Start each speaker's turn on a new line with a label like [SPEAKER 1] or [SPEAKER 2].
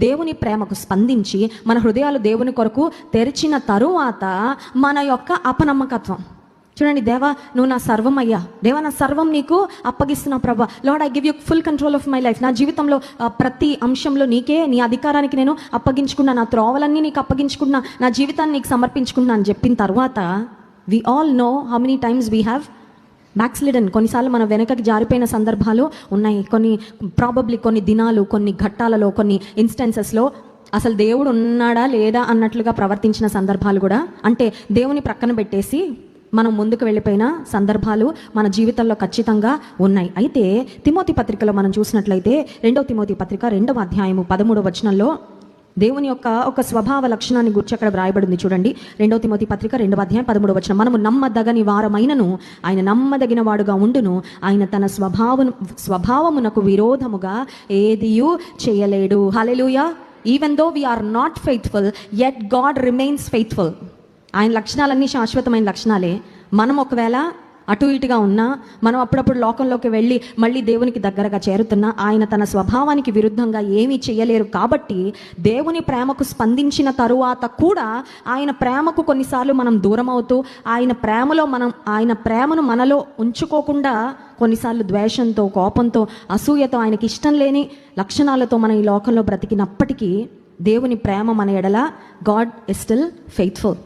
[SPEAKER 1] దేవుని ప్రేమకు స్పందించి మన హృదయాలు దేవుని కొరకు తెరిచిన తరువాత మన యొక్క అపనమ్మకత్వం. చూడండి, దేవా నువ్వు నా సర్వం అయ్యా, దేవా నా సర్వం నీకు అప్పగిస్తున్నా ప్రభా. Lord, I give you full control of my life. నా జీవితంలో ప్రతి అంశంలో నీకే, నీ అధికారానికి నేను అప్పగించుకున్నా, నా త్రోవలన్నీ నీకు అప్పగించుకున్నా, నా జీవితాన్ని నీకు సమర్పించుకున్నా అని చెప్పిన తర్వాత we all know how many times we have backslidden. కొన్నిసార్లు మన వెనకకి జారిపోయిన సందర్భాలు ఉన్నాయి. ప్రాబబ్లీ కొన్ని దినాలు, కొన్ని ఘట్టాలలో, కొన్ని ఇన్స్టెన్సెస్లో అసలు దేవుడు ఉన్నాడా లేదా అన్నట్లుగా ప్రవర్తించిన సందర్భాలు కూడా, అంటే దేవుని ప్రక్కన పెట్టేసి మనం ముందుకు వెళ్ళిపోయిన సందర్భాలు మన జీవితంలో ఖచ్చితంగా ఉన్నాయి. అయితే తిమోతి పత్రికలో మనం చూసినట్లయితే 2వ తిమోతి పత్రిక 2వ అధ్యాయము 13వ వచనంలో దేవుని యొక్క ఒక స్వభావ లక్షణాన్ని గురించి అక్కడ వ్రాయబడింది. చూడండి, 2వ తిమోతి పత్రిక 2వ అధ్యాయం 13వ వచనం. మనము నమ్మదగని వారమైనను ఆయన నమ్మదగిన వాడుగా ఉండును, ఆయన తన స్వభావమునకు విరోధముగా ఏదియూ చేయలేడు. Hallelujah. Even though we are not faithful, yet God remains faithful. ఆయన లక్షణాలన్నీ శాశ్వతమైన లక్షణాలే. మనం ఒకవేళ అటు ఇటుగా ఉన్నా, మనం అప్పుడప్పుడు లోకంలోకి వెళ్ళి మళ్ళీ దేవునికి దగ్గరగా చేరుతున్నా, ఆయన తన స్వభావానికి విరుద్ధంగా ఏమీ చేయలేరు. కాబట్టి దేవుని ప్రేమకు స్పందించిన తరువాత కూడా ఆయన ప్రేమకు కొన్నిసార్లు మనం దూరం అవుతూ, ఆయన ప్రేమను మనలో ఉంచుకోకుండా కొన్నిసార్లు ద్వేషంతో, కోపంతో, అసూయతో, ఆయనకి ఇష్టం లేని లక్షణాలతో మనం ఈ లోకంలో బ్రతికినప్పటికీ దేవుని ప్రేమ మన ఎడల, గాడ్ ఇస్ స్టిల్ ఫెయిత్ఫుల్.